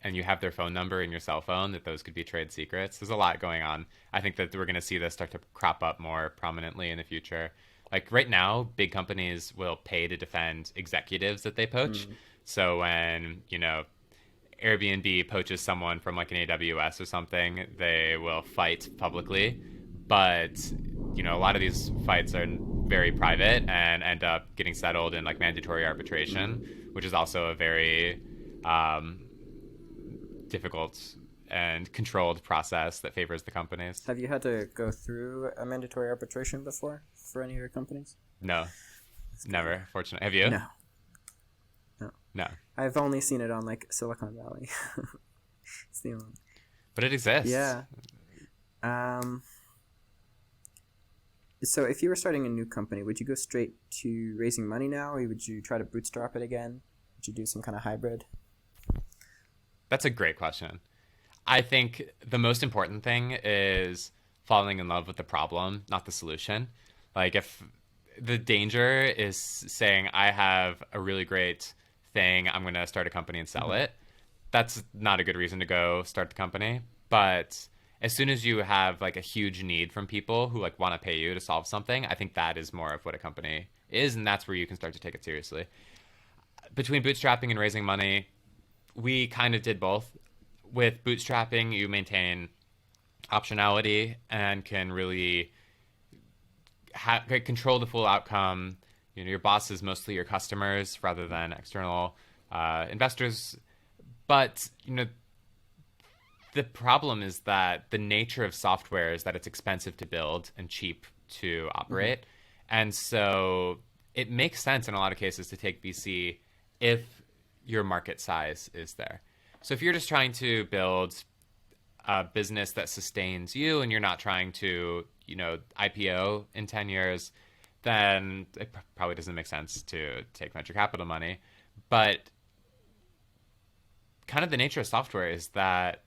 and you have their phone number in your cell phone, that those could be trade secrets. There's a lot going on. I think that we're going to see this start to crop up more prominently in the future. Like right now, big companies will pay to defend executives that they poach. So when, Airbnb poaches someone from like an AWS or something, they will fight publicly. But, a lot of these fights are very private and end up getting settled in like mandatory arbitration, which is also a very difficult and controlled process that favors the companies. Have you had to go through a mandatory arbitration before for any of your companies? No, never. Fortunately, have you? No. No. I've only seen it on like Silicon Valley. It's the only. But it exists. Yeah. So if you were starting a new company, would you go straight to raising money now, or would you try to bootstrap it again? Would you do some kind of hybrid? That's a great question. I think the most important thing is falling in love with the problem, not the solution. Like, if the danger is saying, I have a really great thing, I'm going to start a company and sell it, that's not a good reason to go start the company. But as soon as you have like a huge need from people who like want to pay you to solve something, I think that is more of what a company is, and that's where you can start to take it seriously. Between bootstrapping and raising money, we kind of did both. With bootstrapping, you maintain optionality and can really control the full outcome. Your boss is mostly your customers rather than external investors. But, the problem is that the nature of software is that it's expensive to build and cheap to operate. And so it makes sense in a lot of cases to take VC if your market size is there. So if you're just trying to build a business that sustains you and you're not trying to, IPO in 10 years, then it probably doesn't make sense to take venture capital money. But kind of the nature of software is that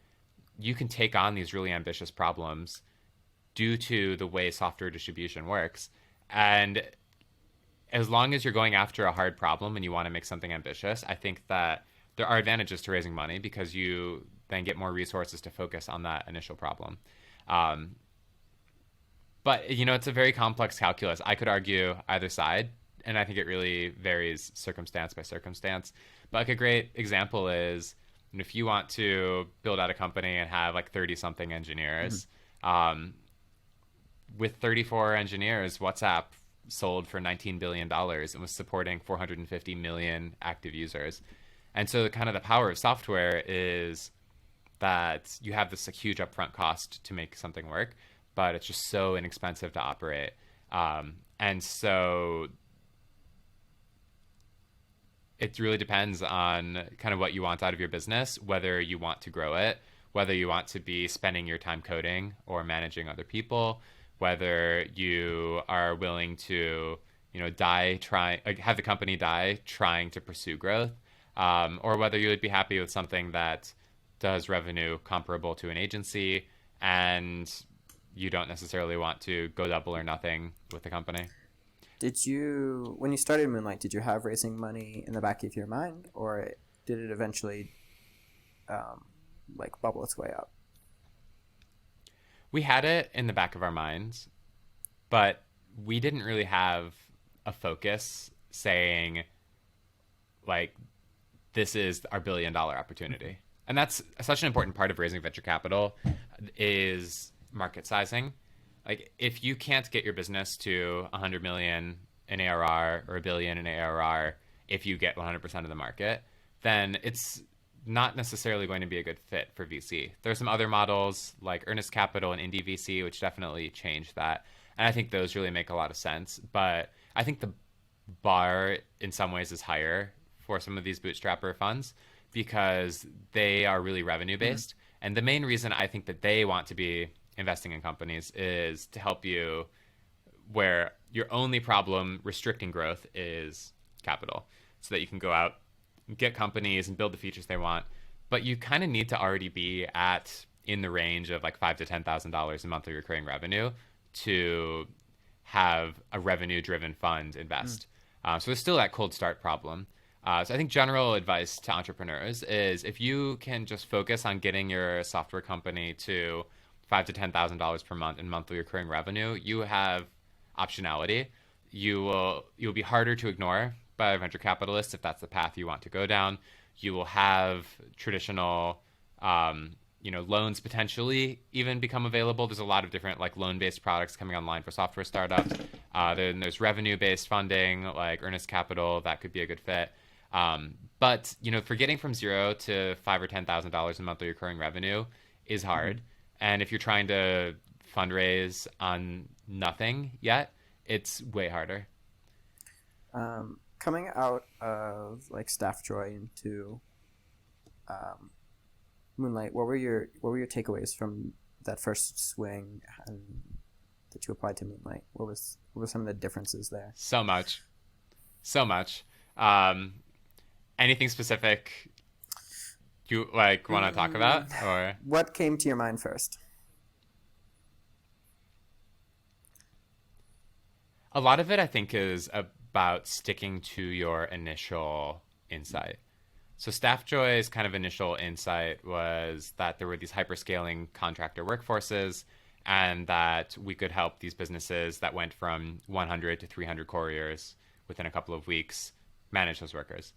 you can take on these really ambitious problems due to the way software distribution works. And as long as you're going after a hard problem and you want to make something ambitious, I think that there are advantages to raising money because you then get more resources to focus on that initial problem. But, it's a very complex calculus. I could argue either side, and I think it really varies circumstance by circumstance. But like a great example is, if you want to build out a company and have like 30-something engineers, with 34 engineers, WhatsApp sold for $19 billion and was supporting 450 million active users. And so kind of the power of software is that you have this like, huge upfront cost to make something work, but it's just so inexpensive to operate. And so it really depends on kind of what you want out of your business, whether you want to grow it, whether you want to be spending your time coding or managing other people, whether you are willing to, have the company die trying to pursue growth, or whether you would be happy with something that does revenue comparable to an agency and you don't necessarily want to go double or nothing with the company. When you started Moonlight, did you have raising money in the back of your mind, or did it eventually bubble its way up? We had it in the back of our minds, but we didn't really have a focus saying, like, this is our $1 billion opportunity. And that's such an important part of raising venture capital is market sizing. Like, if you can't get your business to 100 million in ARR or $1 billion in ARR, if you get 100% of the market, then it's not necessarily going to be a good fit for VC. There are some other models like Earnest Capital and Indie VC, which definitely change that. And I think those really make a lot of sense. But I think the bar in some ways is higher for some of these bootstrapper funds because they are really revenue based. Mm-hmm. And the main reason I think that they want to be investing in companies is to help you where your only problem restricting growth is capital, so that you can go out and get companies and build the features they want. But you kind of need to already be in the range of like $5,000 to $10,000 in monthly recurring revenue to have a revenue driven fund invest. So there's still that cold start problem. So I think general advice to entrepreneurs is if you can just focus on getting your software company to $5,000 to $10,000 per month in monthly recurring revenue, you have optionality. You'll be harder to ignore by a venture capitalist if that's the path you want to go down. You will have traditional, loans potentially even become available. There's a lot of different like loan-based products coming online for software startups. Then there's revenue-based funding like Earnest Capital that could be a good fit. But for getting from $0 to $5,000 or $10,000 in monthly recurring revenue is hard. Mm-hmm. And if you're trying to fundraise on nothing yet, it's way harder. Coming out of like Staffjoy into Moonlight, what were your takeaways from that first swing that you applied to Moonlight? What were some of the differences there? So much. Anything specific you want to talk about, or what came to your mind first? A lot of it, I think, is about sticking to your initial insight. So Staffjoy's kind of initial insight was that there were these hyperscaling contractor workforces and that we could help these businesses that went from 100 to 300 couriers within a couple of weeks manage those workers.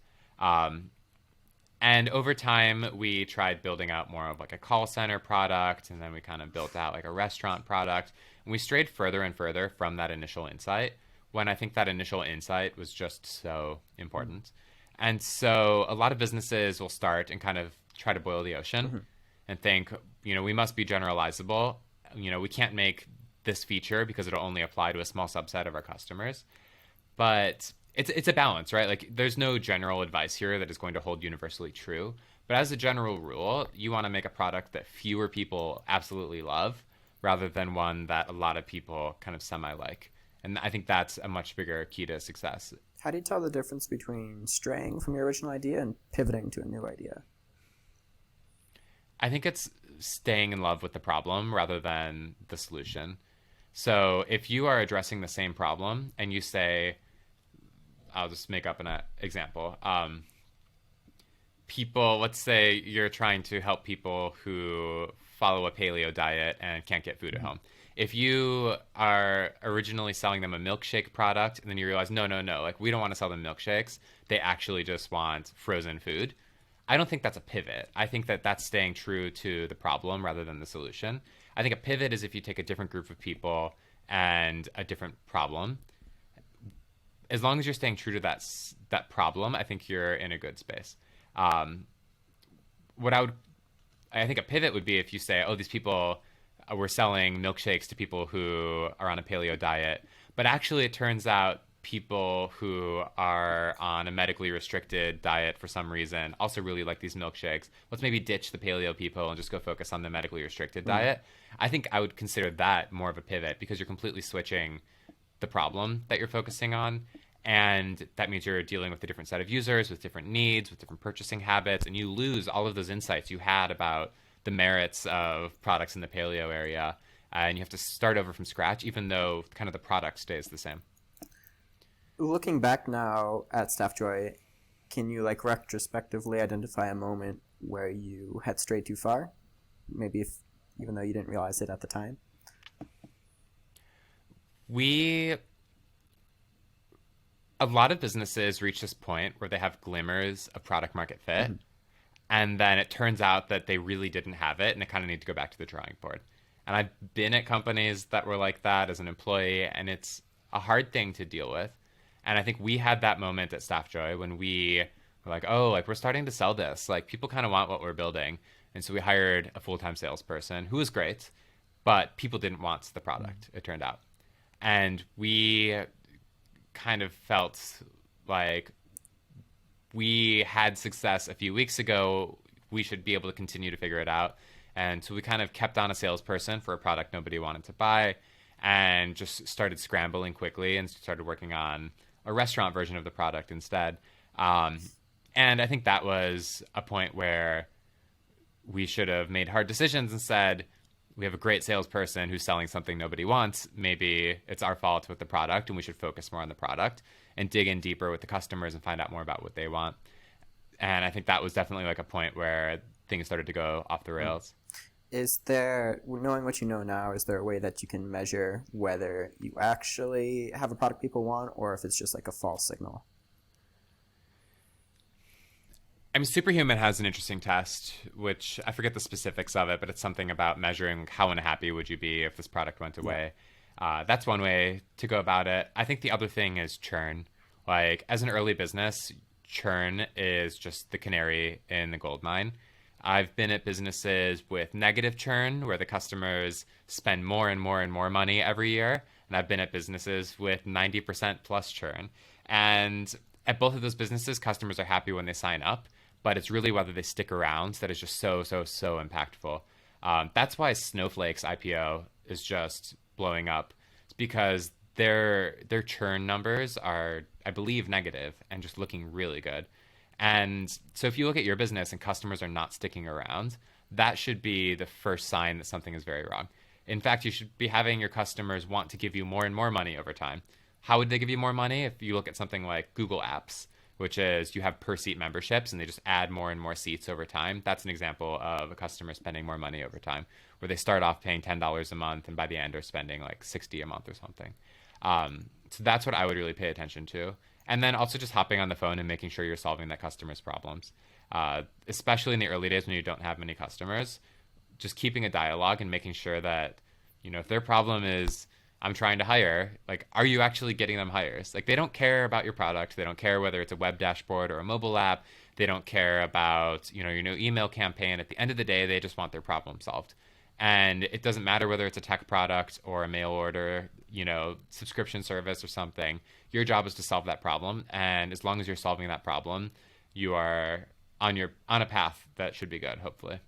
And over time, we tried building out more of like a call center product, and then we kind of built out like a restaurant product. And we strayed further and further from that initial insight when I think that initial insight was just so important. And so a lot of businesses will start and kind of try to boil the ocean and think, we must be generalizable. We can't make this feature because it'll only apply to a small subset of our customers. But it's a balance, right? Like there's no general advice here that is going to hold universally true. But as a general rule, you want to make a product that fewer people absolutely love rather than one that a lot of people kind of semi-like. And I think that's a much bigger key to success. How do you tell the difference between straying from your original idea and pivoting to a new idea? I think it's staying in love with the problem rather than the solution. So if you are addressing the same problem and you say, I'll just make up an example. Let's say you're trying to help people who follow a paleo diet and can't get food at home. If you are originally selling them a milkshake product and then you realize, no, like we don't want to sell them milkshakes. They actually just want frozen food. I don't think that's a pivot. I think that that's staying true to the problem rather than the solution. I think a pivot is if you take a different group of people and a different problem. As long as you're staying true to that problem, I think you're in a good space. What I would I think a pivot would be if you say, oh, these people were selling milkshakes to people who are on a paleo diet, but actually it turns out people who are on a medically restricted diet for some reason also really like these milkshakes. Let's maybe ditch the paleo people and just go focus on the medically restricted diet. I think I would consider that more of a pivot because you're completely switching the problem that you're focusing on. And that means you're dealing with a different set of users with different needs, with different purchasing habits, and you lose all of those insights you had about the merits of products in the paleo area. And you have to start over from scratch, even though kind of the product stays the same. Looking back now at Staffjoy, can you like retrospectively identify a moment where you had strayed too far? Maybe if, even though you didn't realize it at the time? A lot of businesses reach this point where they have glimmers of product market fit. And then it turns out that they really didn't have it, and they kind of need to go back to the drawing board. And I've been at companies that were like that as an employee, and it's a hard thing to deal with. And I think we had that moment at Staffjoy when we were like, oh, like we're starting to sell this. Like people kind of want what we're building. And so we hired a full-time salesperson who was great, but people didn't want the product, it turned out. And we kind of felt like we had success a few weeks ago. We should be able to continue to figure it out. And so we kind of kept on a salesperson for a product nobody wanted to buy and just started scrambling quickly and started working on a restaurant version of the product instead. And I think that was a point where we should have made hard decisions and said, we have a great salesperson who's selling something nobody wants. Maybe it's our fault with the product and we should focus more on the product and dig in deeper with the customers and find out more about what they want. And I think that was definitely like a point where things started to go off the rails. Is there, knowing what you know now, is there a way that you can measure whether you actually have a product people want or if it's just like a false signal? I mean, Superhuman has an interesting test, which I forget the specifics of it, but it's something about measuring how unhappy would you be if this product went away. That's one way to go about it. I think the other thing is churn. Like, as an early business, churn is just the canary in the gold mine. I've been at businesses with negative churn, where the customers spend more and more and more money every year. And I've been at businesses with 90% plus churn. And at both of those businesses, customers are happy when they sign up. But it's really whether they stick around that is just so impactful. That's why Snowflake's IPO is just blowing up. It's because their churn numbers are, I believe, negative and just looking really good. And so if you look at your business and customers are not sticking around, that should be the first sign that something is very wrong. In fact, you should be having your customers want to give you more and more money over time. How would they give you more money? If you look at something like Google Apps, which is you have per seat memberships and they just add more and more seats over time. That's an example of a customer spending more money over time, where they start off paying $10 a month and by the end are spending like $60 a month or something. So that's what I would really pay attention to. And then also just hopping on the phone and making sure you're solving that customer's problems. Especially in the early days when you don't have many customers, just keeping a dialogue and making sure that, you know, if their problem is, I'm trying to hire, like, are you actually getting them hires? Like, they don't care about your product. They don't care whether it's a web dashboard or a mobile app. They don't care about, you know, your new email campaign. At the end of the day, they just want their problem solved. And it doesn't matter whether it's a tech product or a mail order, you know, subscription service or something. Your job is to solve that problem. And as long as you're solving that problem, you are on a path that should be good, hopefully.